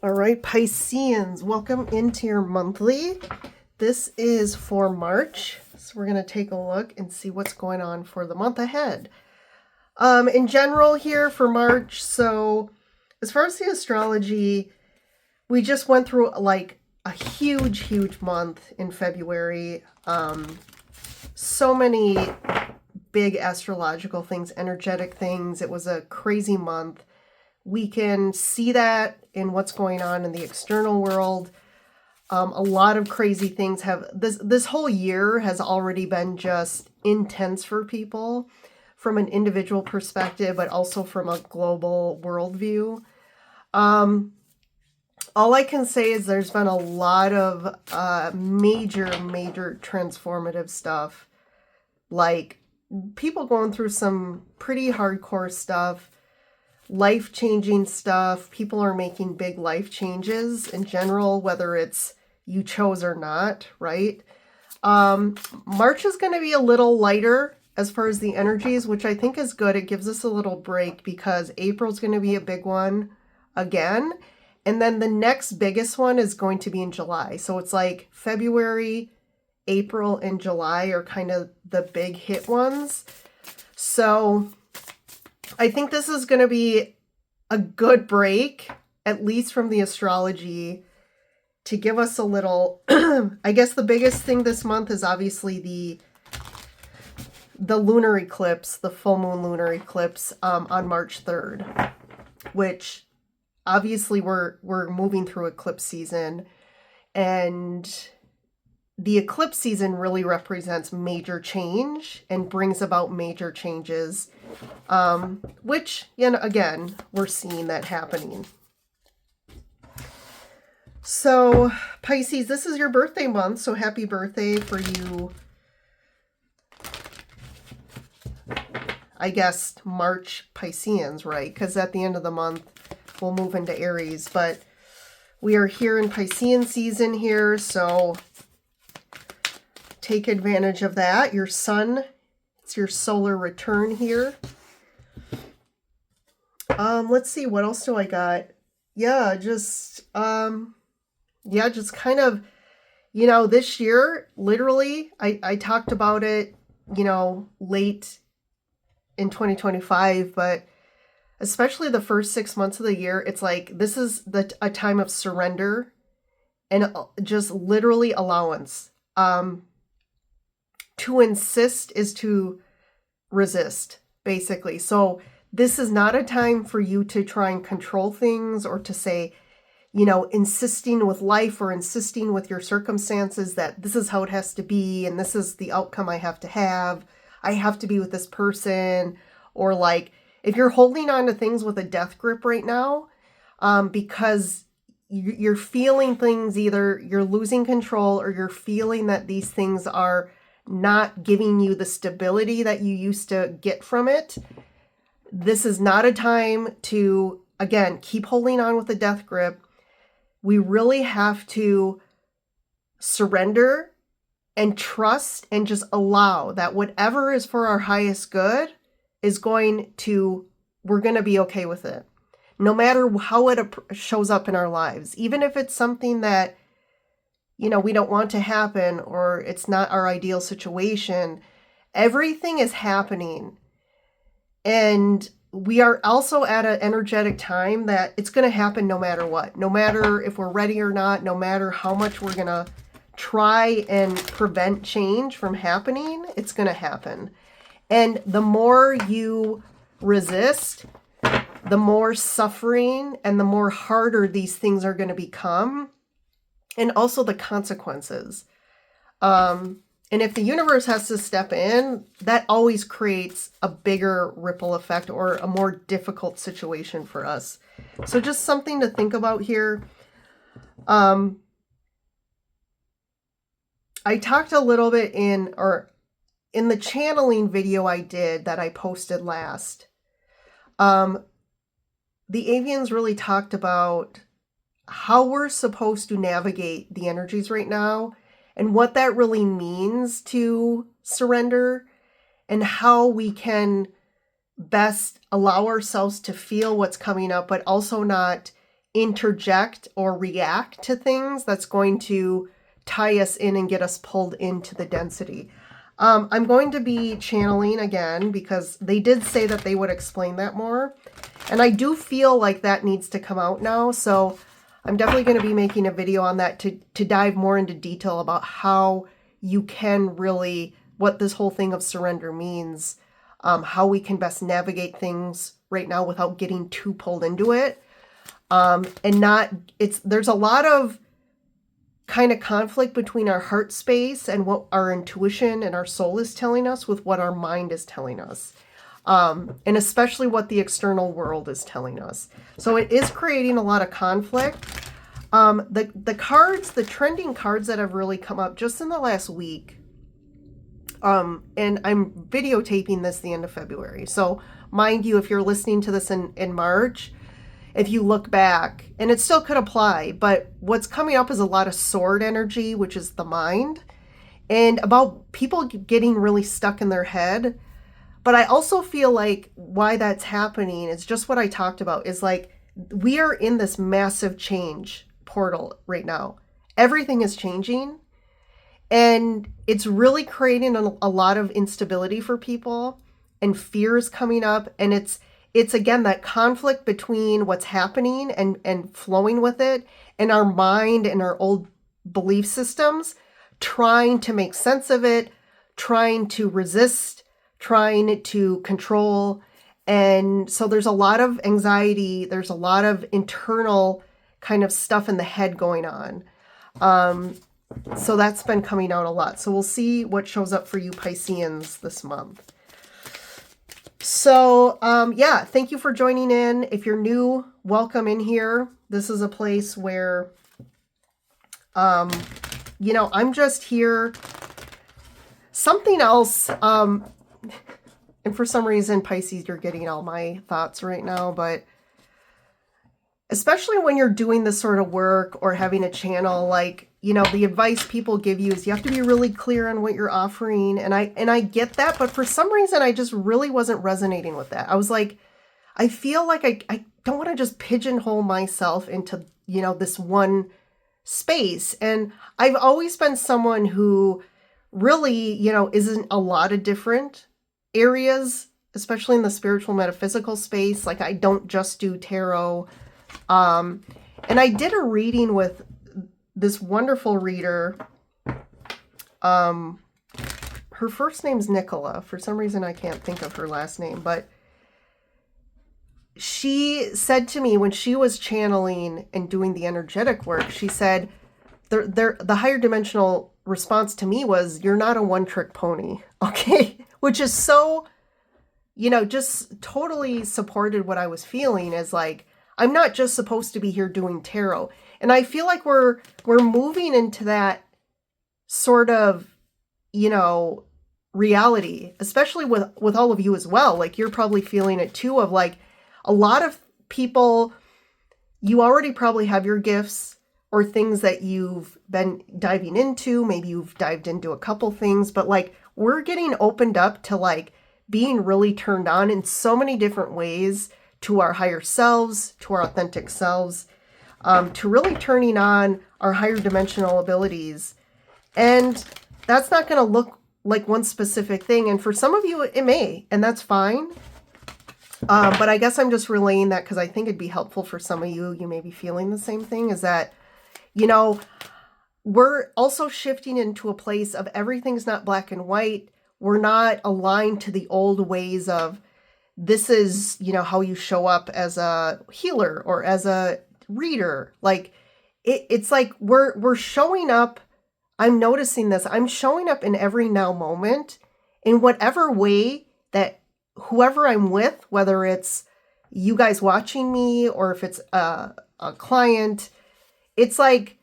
All right, Pisceans, welcome into your monthly. This is for March, so we're going to take a look and see what's going on for the month ahead. In general here for March, so as far as the astrology, we just went through like a huge month in February. So many big astrological things, energetic things. It was a crazy month. We can see that in what's going on in the external world. A lot of crazy things have, this whole year has already been just intense for people from an individual perspective, but also from a global worldview. All I can say is there's been a lot of major transformative stuff, like people going through some pretty hardcore stuff, life-changing stuff. People are making big life changes in general, whether it's you chose or not, right? March is going to be a little lighter as far as the energies, which I think is good. It gives us a little break because April's going to be a big one again. And then the next biggest one is going to be in July. So it's like February, April, and July are kind of the big hit ones. So I think this is going to be a good break, at least from the astrology, to give us a little, I guess the biggest thing this month is obviously the lunar eclipse, the full moon lunar eclipse on March 3rd, which obviously we're moving through eclipse season, and the eclipse season really represents major change and brings about major changes, which, you know, again, we're seeing that happening. So, Pisces, this is your birthday month, so happy birthday for you. I guess March Pisceans, right? Because at the end of the month, we'll move into Aries, but we are here in Piscean season here, so take advantage of that. Your sun, it's your solar return here. Let's see, what else do I got? Just kind of, you know, this year, literally, I talked about it, you know, late in 2025, but especially the first 6 months of the year, it's like, this is a time of surrender and just literally allowance. To insist is to resist, basically. So this is not a time for you to try and control things or to say, you know, insisting with life or insisting with your circumstances that this is how it has to be and this is the outcome I have to have. I have to be with this person. Or like, if you're holding on to things with a death grip right now, because you're feeling things, either you're losing control or you're feeling that these things are not giving you the stability that you used to get from it, this is not a time to, again, keep holding on with the death grip. We really have to surrender and trust and just allow that whatever is for our highest good is we're going to be okay with it. No matter how it shows up in our lives, even if it's something that, you know, we don't want to happen or it's not our ideal situation, everything is happening. And we are also at an energetic time that it's going to happen no matter what, no matter if we're ready or not, no matter how much we're going to try and prevent change from happening, it's going to happen. And the more you resist, the more suffering and the more harder these things are going to become. And also the consequences. And if the universe has to step in, that always creates a bigger ripple effect or a more difficult situation for us. So just something to think about here. I talked a little bit in the channeling video I did that I posted last. The avians really talked about how we're supposed to navigate the energies right now and what that really means to surrender and how we can best allow ourselves to feel what's coming up, but also not interject or react to things that's going to tie us in and get us pulled into the density. I'm going to be channeling again because they did say that they would explain that more. And I do feel like that needs to come out now. So I'm definitely going to be making a video on that to dive more into detail about how you can really, what this whole thing of surrender means, how we can best navigate things right now without getting too pulled into it. There's a lot of kind of conflict between our heart space and what our intuition and our soul is telling us with what our mind is telling us. And especially what the external world is telling us. So it is creating a lot of conflict. The cards, the trending cards that have really come up just in the last week, and I'm videotaping this the end of February. So mind you, if you're listening to this in March, if you look back, and it still could apply, but what's coming up is a lot of sword energy, which is the mind, and about people getting really stuck in their head. But I also feel like why that's happening is just what I talked about, is like we are in this massive change portal right now. Everything is changing, and it's really creating a lot of instability for people, and fear is coming up, and it's again that conflict between what's happening and flowing with it, and our mind and our old belief systems, trying to make sense of it, trying to resist, trying to control. And so there's a lot of anxiety, there's a lot of internal kind of stuff in the head going on. So that's been coming out a lot. So we'll see what shows up for you Pisceans this month. So, yeah, thank you for joining in. If you're new, welcome in here. This is a place where, I'm just here. Something else, and for some reason, Pisces, you're getting all my thoughts right now, but especially when you're doing this sort of work or having a channel, like, the advice people give you is you have to be really clear on what you're offering. And I get that, but for some reason, I just really wasn't resonating with that. I was like, I feel like I don't want to just pigeonhole myself into, this one space. And I've always been someone who really, is in a lot of different areas, especially in the spiritual metaphysical space. Like I don't just do tarot. And I did a reading with this wonderful reader. Her first name's Nicola. For some reason, I can't think of her last name, but she said to me when she was channeling and doing the energetic work, she said, the higher dimensional response to me was, you're not a one-trick pony. Okay. Which is so, just totally supported what I was feeling as like, I'm not just supposed to be here doing tarot. And I feel like we're moving into that sort of, reality, especially with all of you as well. Like you're probably feeling it too, of like a lot of people, you already probably have your gifts or things that you've been diving into. Maybe you've dived into a couple things, but like we're getting opened up to like being really turned on in so many different ways to our higher selves, to our authentic selves, to really turning on our higher dimensional abilities. And that's not going to look like one specific thing. And for some of you, it may, and that's fine. But I guess I'm just relaying that because I think it'd be helpful for some of you. You may be feeling the same thing, is that, we're also shifting into a place of everything's not black and white. We're not aligned to the old ways of this is, how you show up as a healer or as a reader. Like it's like we're showing up. I'm noticing this. I'm showing up in every now moment in whatever way that whoever I'm with, whether it's you guys watching me or if it's a client, it's like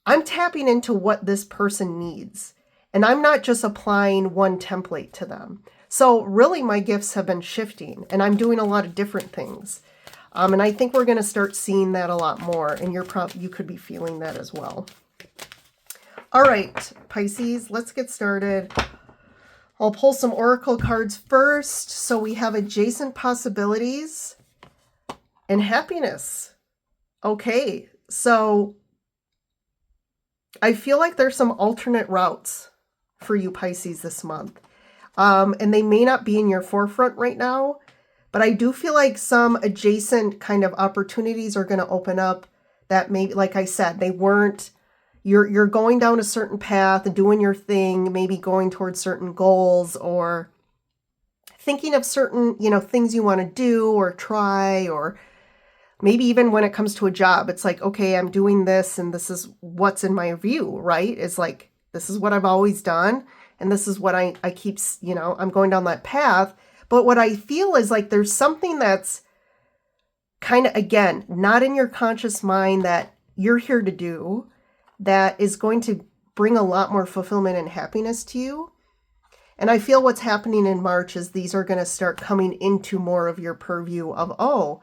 I'm tapping into what this person needs. And I'm not just applying one template to them. So really my gifts have been shifting and I'm doing a lot of different things. And I think we're going to start seeing that a lot more. And you could be feeling that as well. All right, Pisces, let's get started. I'll pull some oracle cards first. So we have adjacent possibilities and happiness. Okay, so I feel like there's some alternate routes for you Pisces this month. And they may not be in your forefront right now, but I do feel like some adjacent kind of opportunities are going to open up that maybe, like I said, they weren't, you're going down a certain path, doing your thing, maybe going towards certain goals or thinking of certain, things you want to do or try, or maybe even when it comes to a job, it's like, okay, I'm doing this and this is what's in my view, right? It's like, this is what I've always done. And this is what I keep, I'm going down that path. But what I feel is like there's something that's kind of, again, not in your conscious mind that you're here to do that is going to bring a lot more fulfillment and happiness to you. And I feel what's happening in March is these are going to start coming into more of your purview of, oh,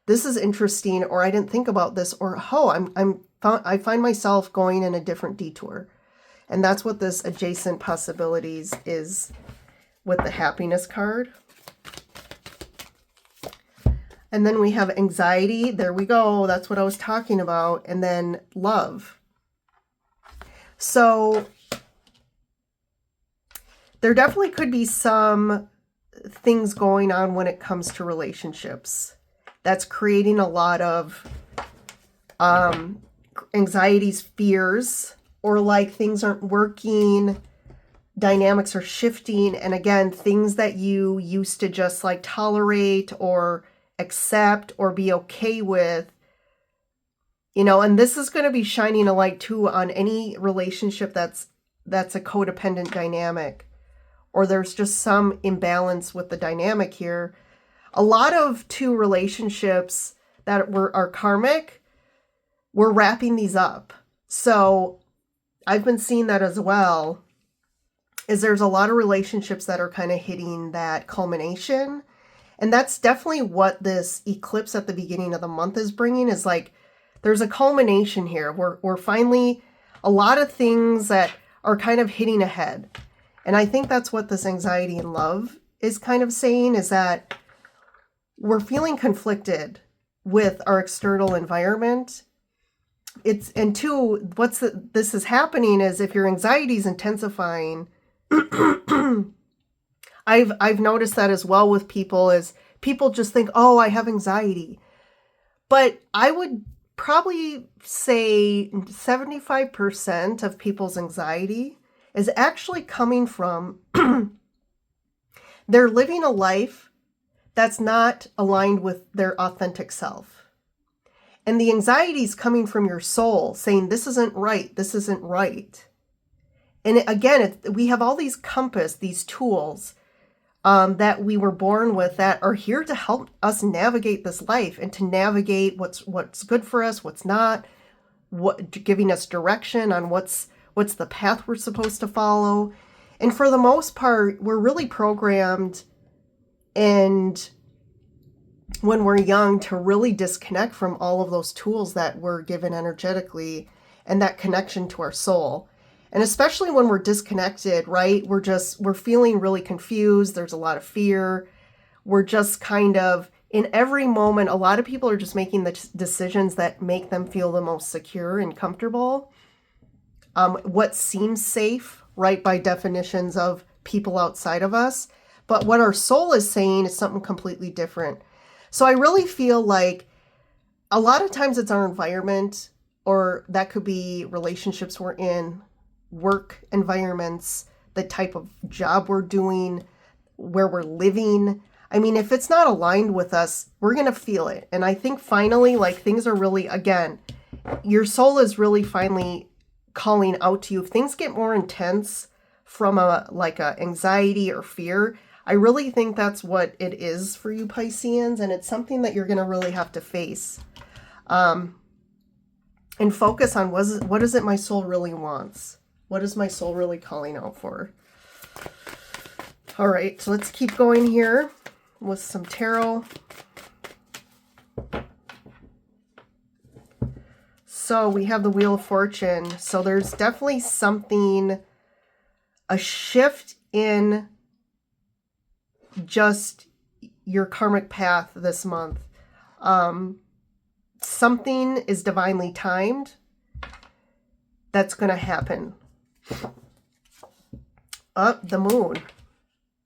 this is interesting, or I didn't think about this, or oh, I find myself going in a different detour. And that's what this adjacent possibilities is with the happiness card. And then we have anxiety. There we go. That's what I was talking about. And then love. So there definitely could be some things going on when it comes to relationships that's creating a lot of anxieties, fears, or like things aren't working, dynamics are shifting. And again, things that you used to just like tolerate or accept or be okay with, and this is going to be shining a light too on any relationship that's a codependent dynamic, or there's just some imbalance with the dynamic here. A lot of two relationships that are karmic, we're wrapping these up. So I've been seeing that as well, is there's a lot of relationships that are kind of hitting that culmination. And that's definitely what this eclipse at the beginning of the month is bringing, is like, there's a culmination here. We're finally, a lot of things that are kind of hitting ahead. And I think that's what this anxiety and love is kind of saying, is that we're feeling conflicted with our external environment. And two, this is happening is if your anxiety is intensifying, I've noticed that as well with people, is people just think, oh, I have anxiety. But I would probably say 75% of people's anxiety is actually coming from they're living a life that's not aligned with their authentic self. And the anxiety is coming from your soul saying, this isn't right, this isn't right. And again, we have all these compass, these tools that we were born with that are here to help us navigate this life and to navigate what's good for us, what's not, giving us direction on what's the path we're supposed to follow. And for the most part, we're really programmed, and when we're young, to really disconnect from all of those tools that we're given energetically and that connection to our soul. And especially when we're disconnected, right? We're feeling really confused. There's a lot of fear. We're just kind of in every moment, a lot of people are just making the decisions that make them feel the most secure and comfortable. What seems safe, right, by definitions of people outside of us. But what our soul is saying is something completely different. So I really feel like a lot of times it's our environment, or that could be relationships we're in, work environments, the type of job we're doing, where we're living. I mean, if it's not aligned with us, we're going to feel it. And I think finally, like, things are really, again, your soul is really finally calling out to you. If things get more intense from a anxiety or fear, I really think that's what it is for you Pisceans, and it's something that you're going to really have to face and focus on. What is it my soul really wants? What is my soul really calling out for? All right, so let's keep going here with some tarot. So we have the Wheel of Fortune. So there's definitely something, a shift in just your karmic path this month. something is divinely timed that's going to happen. The moon.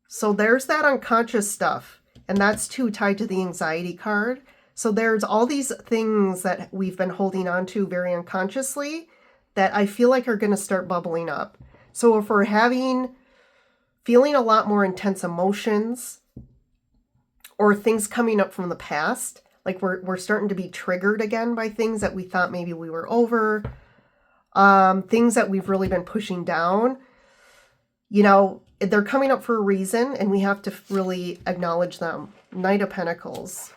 So there's that unconscious stuff. And that's too tied to the anxiety card. So there's all these things that we've been holding on to very unconsciously that I feel like are going to start bubbling up. So if we're feeling a lot more intense emotions or things coming up from the past, like we're starting to be triggered again by things that we thought maybe we were over, things that we've really been pushing down, they're coming up for a reason and we have to really acknowledge them. Knight of Pentacles.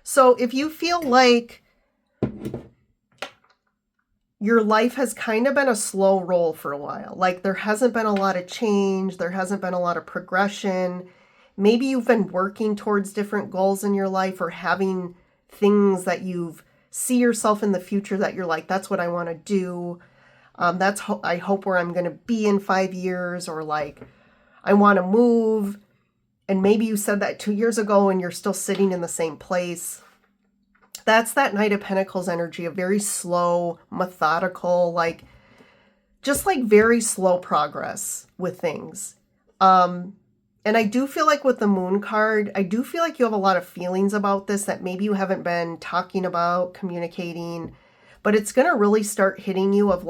So if you feel like your life has kind of been a slow roll for a while, like there hasn't been a lot of change, there hasn't been a lot of progression, maybe you've been working towards different goals in your life or having things that see yourself in the future that you're like, that's what I want to do. I hope where I'm going to be in 5 years, or like, I want to move. And maybe you said that 2 years ago and you're still sitting in the same place. That's that Knight of Pentacles energy, a very slow, methodical, just very slow progress with things. And I do feel like with the Moon card, I do feel like you have a lot of feelings about this that maybe you haven't been talking about, communicating, but it's going to really start hitting you of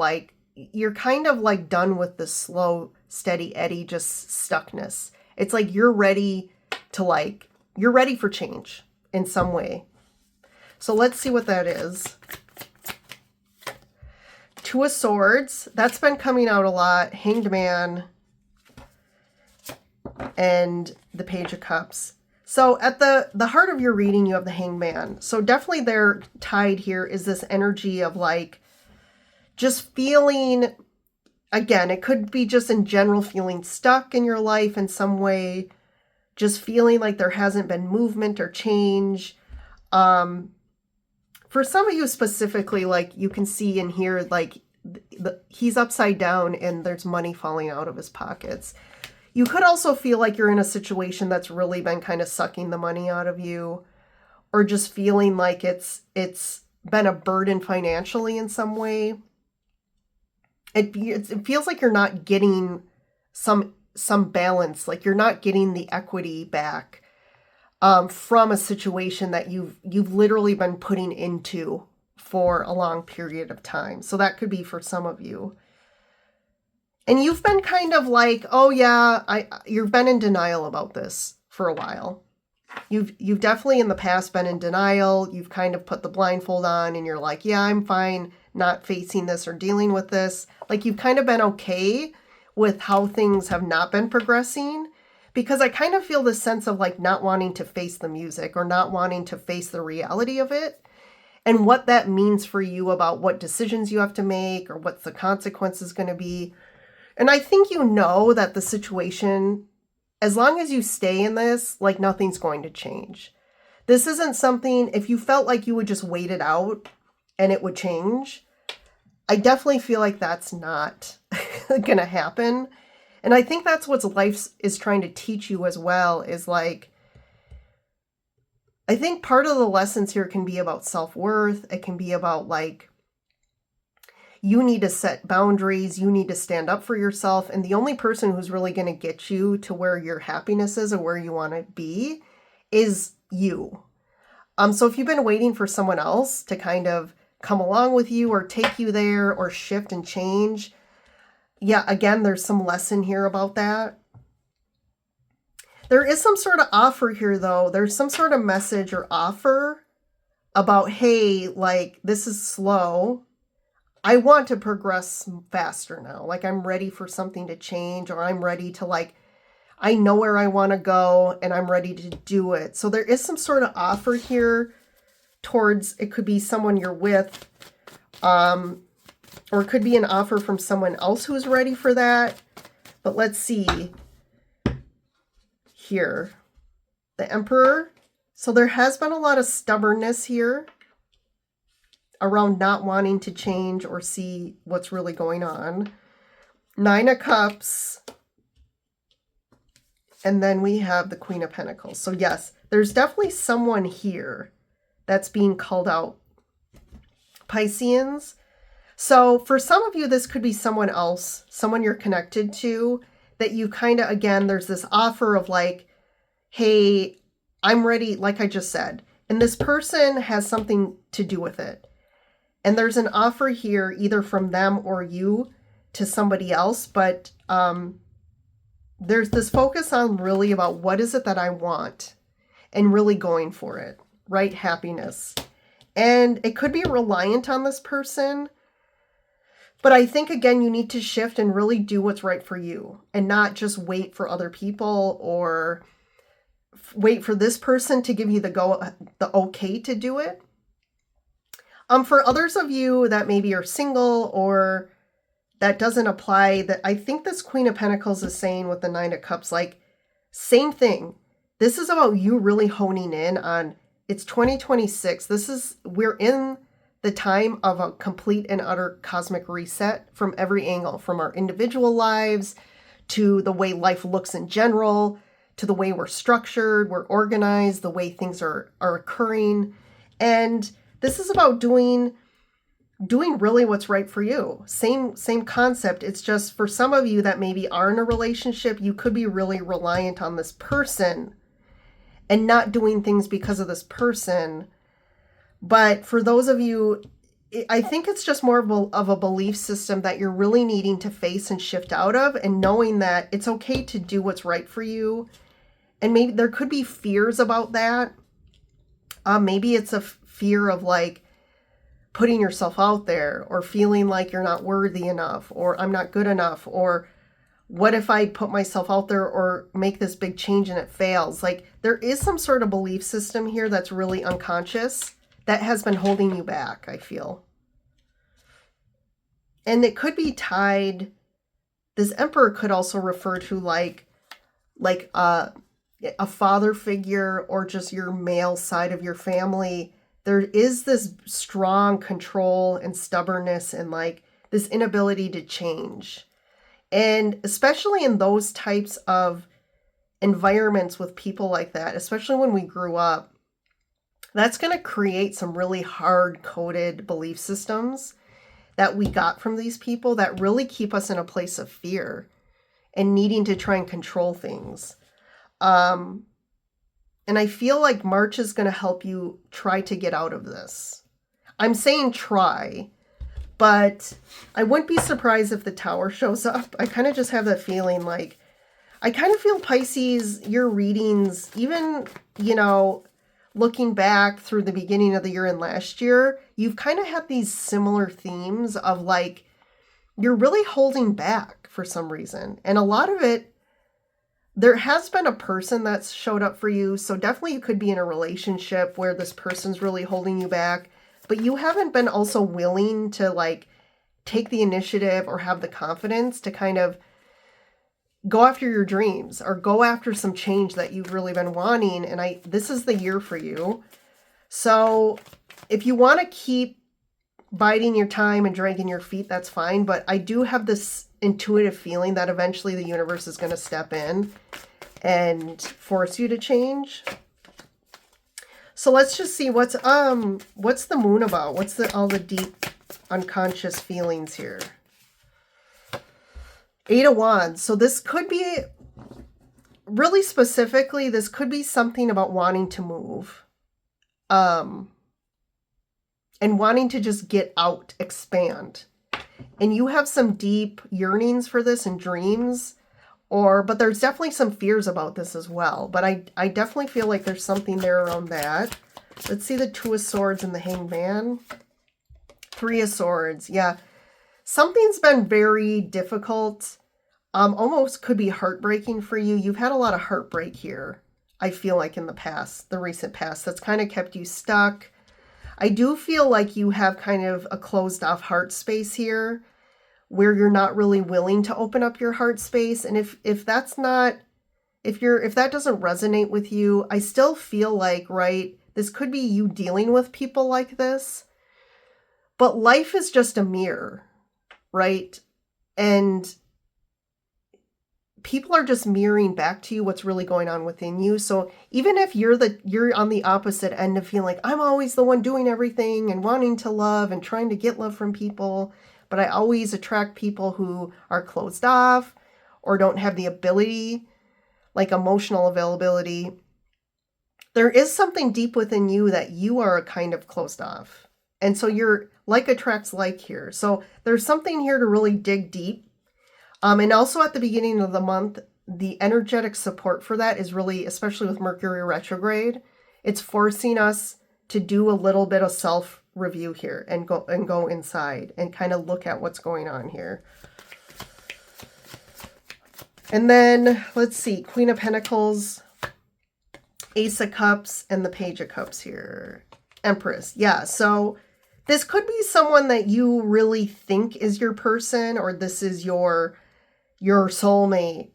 you're kind of done with the slow, steady Eddie, just stuckness. It's like you're ready for change in some way. So let's see what that is. Two of Swords, that's been coming out a lot. Hanged Man and the Page of Cups. So at the heart of your reading, you have the Hanged Man. So definitely they're tied here is this energy of just feeling, again, it could be just in general feeling stuck in your life in some way, just feeling like there hasn't been movement or change. For some of you specifically, you can see and hear, he's upside down and there's money falling out of his pockets. You could also feel like you're in a situation that's really been kind of sucking the money out of you, or just feeling like it's been a burden financially in some way. It feels like you're not getting some balance, like you're not getting the equity back from a situation that you've literally been putting into for a long period of time. So that could be for some of you. And you've been kind of oh yeah, you've been in denial about this for a while. You've definitely in the past been in denial. You've kind of put the blindfold on and you're like, yeah, I'm fine not facing this or dealing with this. You've kind of been okay with how things have not been progressing, because I kind of feel the sense of not wanting to face the music or not wanting to face the reality of it and what that means for you about what decisions you have to make or what the consequences going to be. And I think that the situation, as long as you stay in this, nothing's going to change. This isn't something, if you felt like you would just wait it out and it would change, I definitely feel like that's not going to happen. And I think that's what life is trying to teach you as well, is I think part of the lessons here can be about self-worth. It can be about you need to set boundaries, you need to stand up for yourself. And the only person who's really going to get you to where your happiness is or where you want to be is you. So if you've been waiting for someone else to kind of come along with you or take you there or shift and change, yeah, again, there's some lesson here about that. There is some sort of offer here, though. There's some sort of message or offer about, hey, this is slow. I want to progress faster now. I'm ready for something to change, or I'm ready to I know where I want to go and I'm ready to do it. So there is some sort of offer here towards, it could be someone you're with, or it could be an offer from someone else who's ready for that. But let's see here. The Emperor. So there has been a lot of stubbornness here around not wanting to change or see what's really going on. 9 of Cups. And then we have the Queen of Pentacles. So yes, there's definitely someone here that's being called out, Pisceans. So for some of you, this could be someone else, someone you're connected to, that you kind of, again, there's this offer of like, hey, I'm ready, like I just said. And this person has something to do with it. And there's an offer here either from them or you to somebody else. But there's this focus on really about what is it that I want and really going for it, right? Happiness. And it could be reliant on this person. But I think, again, you need to shift and really do what's right for you and not just wait for other people or wait for this person to give you the okay to do it. For others of you that maybe are single or that doesn't apply, that I think this Queen of Pentacles is saying with the Nine of Cups, like, same thing. This is about you really honing in on, it's 2026. We're in the time of a complete and utter cosmic reset from every angle, from our individual lives to the way life looks in general, to the way we're structured, we're organized, the way things are occurring. And this is about doing really what's right for you. Same concept. It's just for some of you that maybe are in a relationship, you could be really reliant on this person and not doing things because of this person. But for those of you, I think it's just more of a belief system that you're really needing to face and shift out of, and knowing that it's okay to do what's right for you. And maybe there could be fears about that. Maybe it's a fear of like putting yourself out there or feeling like you're not worthy enough or I'm not good enough, or what if I put myself out there or make this big change and it fails? Like there is some sort of belief system here that's really unconscious that has been holding you back, I feel. And it could be tied, this Emperor could also refer to like a father figure or just your male side of your family. There is this strong control and stubbornness and like this inability to change. And especially in those types of environments with people like that, especially when we grew up, that's going to create some really hard-coded belief systems that we got from these people that really keep us in a place of fear and needing to try and control things. And I feel like March is going to help you try to get out of this. I'm saying try, but I wouldn't be surprised if the Tower shows up. I kind of just have that feeling like, I kind of feel Pisces, your readings, even, looking back through the beginning of the year and last year, you've kind of had these similar themes of like, you're really holding back for some reason. And a lot of it, there has been a person that's showed up for you. So definitely you could be in a relationship where this person's really holding you back, but you haven't been also willing to like take the initiative or have the confidence to kind of go after your dreams or go after some change that you've really been wanting. And this is the year for you. So if you want to keep biding your time and dragging your feet, that's fine. But I do have this intuitive feeling that eventually the universe is going to step in and force you to change. So let's just see what's the moon about? What's all the deep unconscious feelings here? Eight of Wands. So this could be, really specifically, this could be something about wanting to move. And wanting to just get out, expand. And you have some deep yearnings for this and dreams, but there's definitely some fears about this as well. But I definitely feel like there's something there around that. Let's see the Two of Swords and the Hanged Man. Three of Swords. Yeah. Something's been very difficult. Almost could be heartbreaking for you. You've had a lot of heartbreak here, I feel like, in the recent past. That's kind of kept you stuck. I do feel like you have kind of a closed off heart space here where you're not really willing to open up your heart space. And if that doesn't resonate with you, I still feel like, right, this could be you dealing with people like this. But life is just a mirror, right? And people are just mirroring back to you what's really going on within you. So even if you're on the opposite end of feeling like I'm always the one doing everything and wanting to love and trying to get love from people, but I always attract people who are closed off or don't have the ability, like emotional availability, there is something deep within you that you are kind of closed off. And so you're like attracts like here. So there's something here to really dig deep. And also at the beginning of the month, the energetic support for that is really, especially with Mercury retrograde, it's forcing us to do a little bit of self-review here and go inside and kind of look at what's going on here. And then let's see, Queen of Pentacles, Ace of Cups, and the Page of Cups here. Empress. Yeah, so this could be someone that you really think is your person, or this is your soulmate.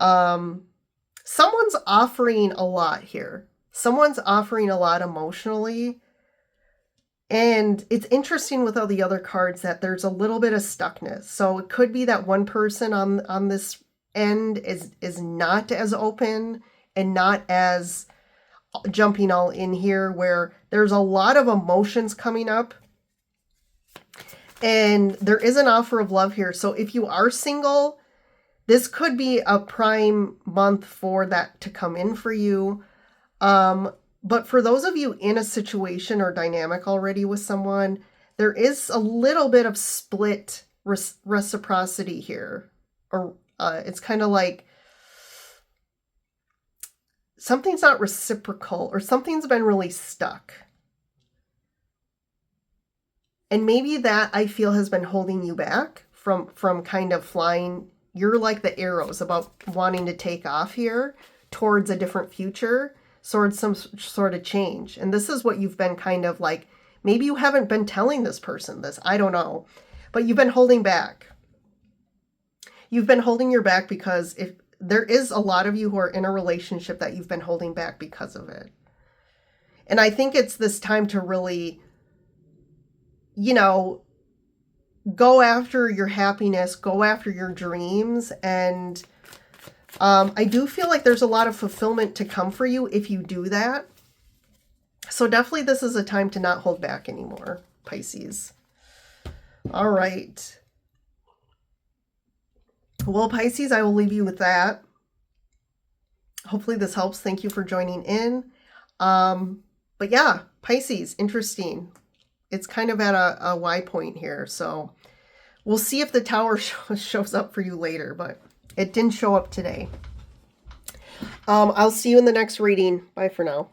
Someone's offering a lot here. Someone's offering a lot emotionally. And it's interesting with all the other cards that there's a little bit of stuckness. So it could be that one person on this end is not as open and not as jumping all in here, where there's a lot of emotions coming up. And there is an offer of love here. So if you are single, this could be a prime month for that to come in for you. But for those of you in a situation or dynamic already with someone, there is a little bit of split reciprocity here. Or it's kind of like something's not reciprocal, or something's been really stuck. And maybe that, I feel, has been holding you back from kind of flying. You're like the arrows about wanting to take off here towards a different future, towards some sort of change. And this is what you've been kind of like, maybe you haven't been telling this person this, I don't know, but you've been holding back. You've been holding your back because if there is a lot of you who are in a relationship that you've been holding back because of it. And I think it's this time to really, go after your happiness, go after your dreams. And I do feel like there's a lot of fulfillment to come for you if you do that. So definitely this is a time to not hold back anymore, Pisces. All right. Well, Pisces, I will leave you with that. Hopefully this helps. Thank you for joining in. But yeah, Pisces, interesting. It's kind of at a Y point here. So we'll see if the Tower shows up for you later, but it didn't show up today. I'll see you in the next reading. Bye for now.